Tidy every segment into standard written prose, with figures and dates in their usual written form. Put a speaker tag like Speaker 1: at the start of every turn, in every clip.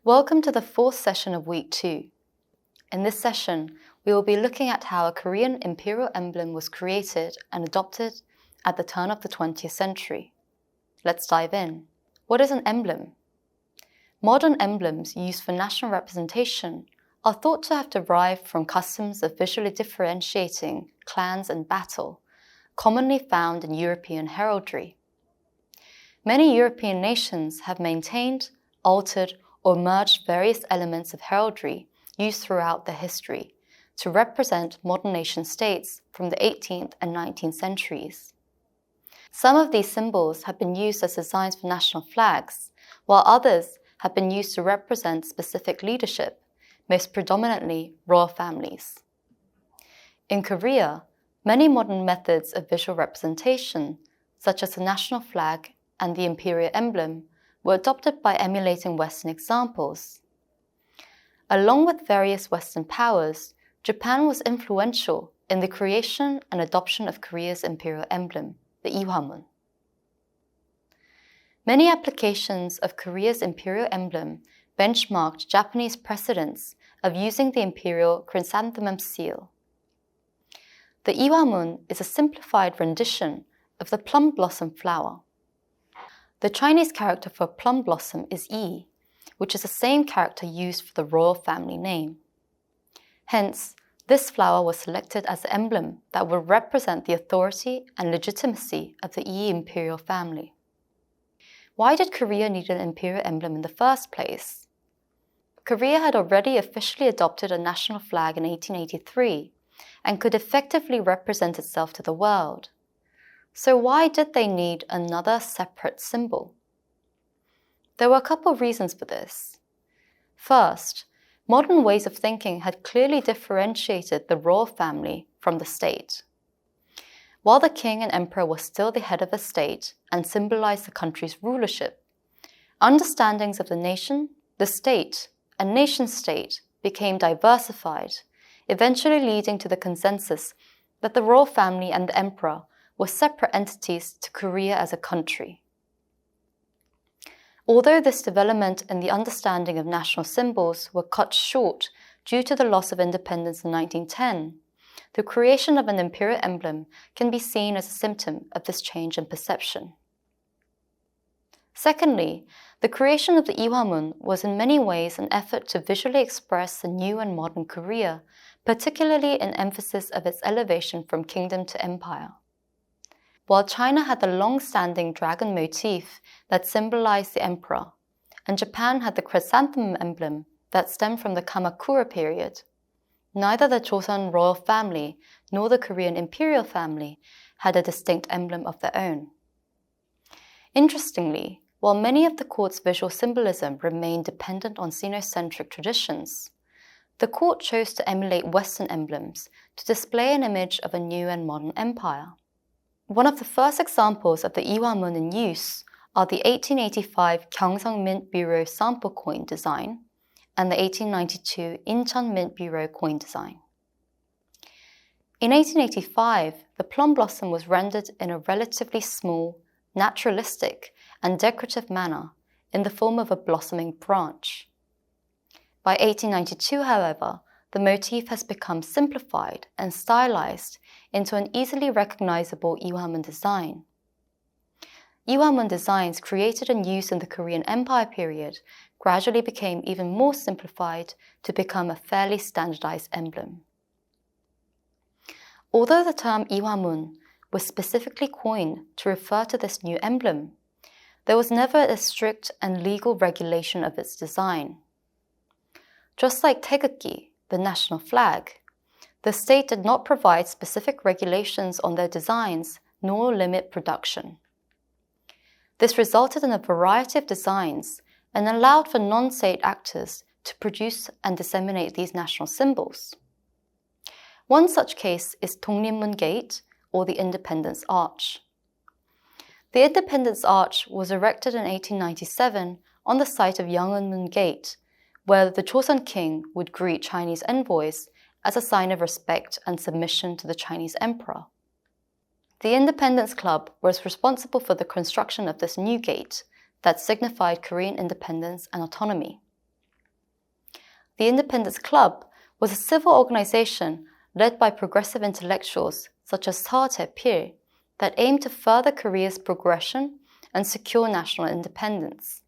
Speaker 1: Welcome to the fourth session of Week 2. In this session, we will be looking at how a Korean imperial emblem was created and adopted at the turn of the 20th century. Let's dive in. What is an emblem? Modern emblems used for national representation are thought to have derived from customs of visually differentiating clans in battle, commonly found in European heraldry. Many European nations have maintained, altered, or merged various elements of heraldry used throughout their history to represent modern nation-states from the 18th and 19th centuries. Some of these symbols have been used as designs for national flags, while others have been used to represent specific leadership, most predominantly royal families. In Korea, many modern methods of visual representation, such as the national flag and the imperial emblem, were adopted by emulating Western examples. Along with various Western powers, Japan was influential in the creation and adoption of Korea's imperial emblem, the Ihwamun. Many applications of Korea's imperial emblem benchmarked Japanese precedents of using the imperial chrysanthemum seal. The Ihwamun is a simplified rendition of the plum blossom flower. The Chinese character for plum blossom is yi, which is the same character used for the royal family name. Hence, this flower was selected as the emblem that would represent the authority and legitimacy of the Yi imperial family. Why did Korea need an imperial emblem in the first place? Korea had already officially adopted a national flag in 1883 and could effectively represent itself to the world. So why did they need another separate symbol? There were a couple of reasons for this. First, modern ways of thinking had clearly differentiated the royal family from the state. While the king and emperor were still the head of the state and symbolized the country's rulership, understandings of the nation, the state, and nation-state became diversified, eventually leading to the consensus that the royal family and the emperor were separate entities to Korea as a country. Although this development in the understanding of national symbols were cut short due to the loss of independence in 1910, the creation of an imperial emblem can be seen as a symptom of this change in perception. Secondly, the creation of the Ihwamun was in many ways an effort to visually express the new and modern Korea, particularly in emphasis of its elevation from kingdom to empire. While China had the long-standing dragon motif that symbolized the emperor, and Japan had the chrysanthemum emblem that stemmed from the Kamakura period, neither the Joseon royal family nor the Korean imperial family had a distinct emblem of their own. Interestingly, while many of the court's visual symbolism remained dependent on Sinocentric traditions, the court chose to emulate Western emblems to display an image of a new and modern empire. One of the first examples of the Ihwamun in use are the 1885 Gyeongsang Mint Bureau sample coin design and the 1892 Incheon Mint Bureau coin design. In 1885, the plum blossom was rendered in a relatively small, naturalistic, and decorative manner in the form of a blossoming branch. By 1892, however, the motif has become simplified and stylized into an easily recognizable Ihwamun design. Ihwamun designs created and used in the Korean Empire period gradually became even more simplified to become a fairly standardized emblem. Although the term Ihwamun was specifically coined to refer to this new emblem, there was never a strict and legal regulation of its design. Just like Taegukgi, the national flag, the state did not provide specific regulations on their designs nor limit production. This resulted in a variety of designs and allowed for non-state actors to produce and disseminate these national symbols. One such case is Dongrinmun Gate, or the Independence Arch. The Independence Arch was erected in 1897 on the site of Yangonmun Gate, where the Joseon king would greet Chinese envoys as a sign of respect and submission to the Chinese emperor. The Independence Club was responsible for the construction of this new gate that signified Korean independence and autonomy. The Independence Club was a civil organization led by progressive intellectuals such as Seo Jae-pil that aimed to further Korea's progression and secure national independence.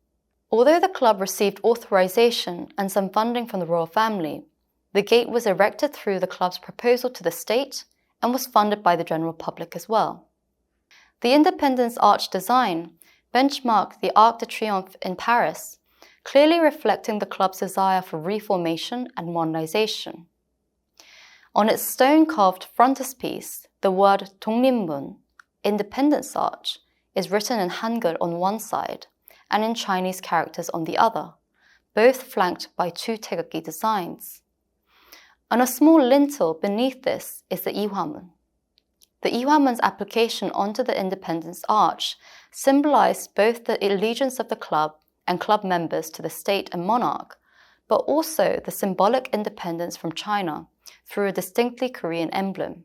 Speaker 1: Although the club received authorization and some funding from the royal family, the gate was erected through the club's proposal to the state and was funded by the general public as well. The Independence Arch design benchmarked the Arc de Triomphe in Paris, clearly reflecting the club's desire for reformation and modernization. On its stone-carved frontispiece, the word 독립문, Independence Arch, is written in Hangul on one side and in Chinese characters on the other, both flanked by two taegukgi designs. On a small lintel beneath this is the Ihwamun. The Ihwamun's application onto the Independence Arch symbolized both the allegiance of the club and club members to the state and monarch, but also the symbolic independence from China through a distinctly Korean emblem.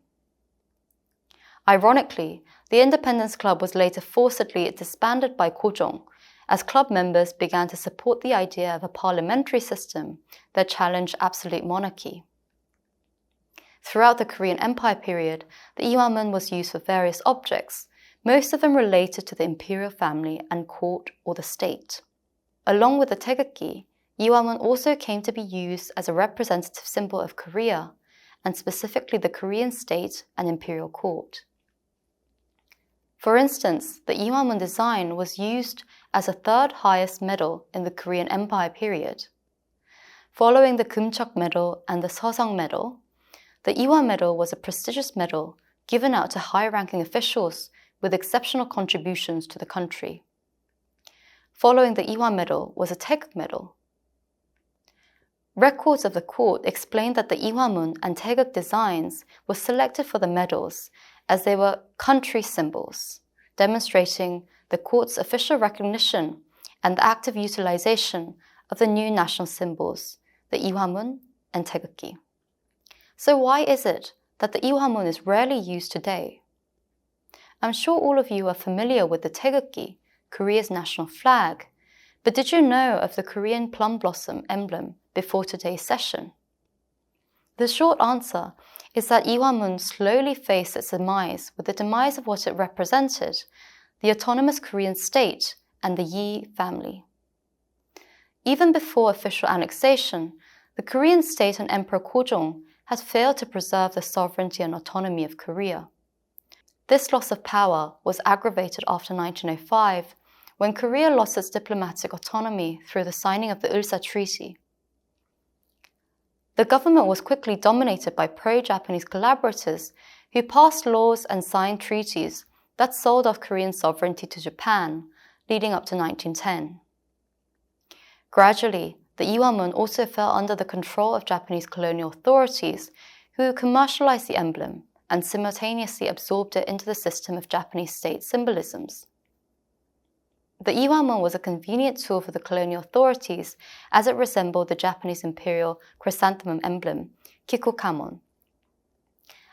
Speaker 1: Ironically, the Independence Club was later forcibly disbanded by Kojong as club members began to support the idea of a parliamentary system that challenged absolute monarchy. Throughout the Korean Empire period, the Ihwamun was used for various objects, most of them related to the imperial family and court or the state. Along with the taegukgi, Ihwamun also came to be used as a representative symbol of Korea, and specifically the Korean state and imperial court. For instance, the Ihwamun design was used as a third highest medal in the Korean Empire period. Following the Kumchok Medal and the Seoseong Medal, the Ihwa Medal was a prestigious medal given out to high-ranking officials with exceptional contributions to the country. Following the Ihwa Medal was a Taeguk Medal. Records of the court explained that the Ihwamun and Taeguk designs were selected for the medals as they were country symbols, demonstrating the court's official recognition and the active utilization of the new national symbols, the Ihwamun and taegukgi. So why is it that the Ihwamun is rarely used today? I'm sure all of you are familiar with the taegukgi, Korea's national flag, but did you know of the Korean plum blossom emblem before today's session? The short answer is that Ihwamun slowly faced its demise with the demise of what it represented, the autonomous Korean state and the Yi family. Even before official annexation, the Korean state and Emperor Kojong had failed to preserve the sovereignty and autonomy of Korea. This loss of power was aggravated after 1905, when Korea lost its diplomatic autonomy through the signing of the Ulsa Treaty. The government was quickly dominated by pro-Japanese collaborators who passed laws and signed treaties that sold off Korean sovereignty to Japan, leading up to 1910. Gradually, the Ihwamun also fell under the control of Japanese colonial authorities who commercialized the emblem and simultaneously absorbed it into the system of Japanese state symbolisms. The Ihwamun was a convenient tool for the colonial authorities as it resembled the Japanese imperial chrysanthemum emblem, Kikokamon.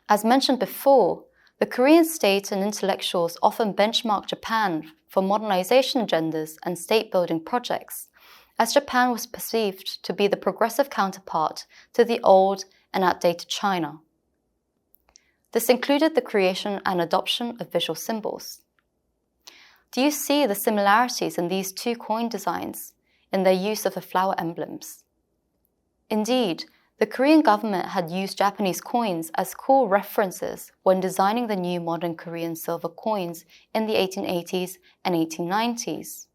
Speaker 1: As mentioned before, the Korean state and intellectuals often benchmarked Japan for modernization agendas and state-building projects, as Japan was perceived to be the progressive counterpart to the old and outdated China. This included the creation and adoption of visual symbols. Do you see the similarities in these two coin designs in their use of the flower emblems? Indeed, the Korean government had used Japanese coins as core references when designing the new modern Korean silver coins in the 1880s and 1890s.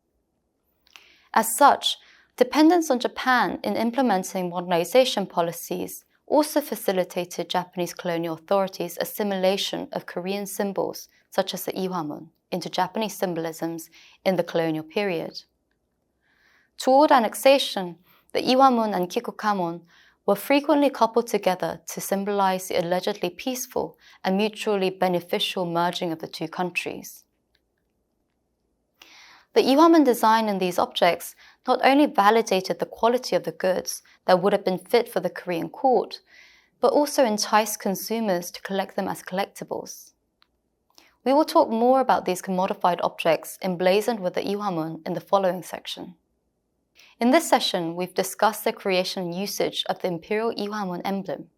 Speaker 1: As such, dependence on Japan in implementing modernization policies also facilitated Japanese colonial authorities' assimilation of Korean symbols, such as the Ihwamun, into Japanese symbolisms in the colonial period. Toward annexation, the Ihwamun and Kikokamon were frequently coupled together to symbolize the allegedly peaceful and mutually beneficial merging of the two countries. The Ihwamun design in these objects not only validated the quality of the goods that would have been fit for the Korean court, but also enticed consumers to collect them as collectibles. We will talk more about these commodified objects emblazoned with the Ihwamun in the following section. In this session, we've discussed the creation and usage of the imperial Ihwamun emblem.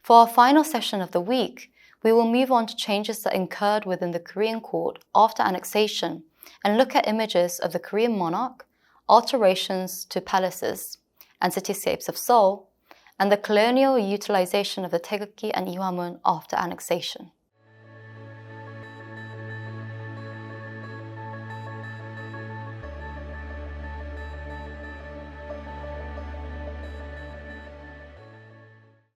Speaker 1: For our final session of the week, we will move on to changes that occurred within the Korean court after annexation and look at images of the Korean monarch, alterations to palaces and cityscapes of Seoul, and the colonial utilization of the Taegukgi and Ihwamun after annexation.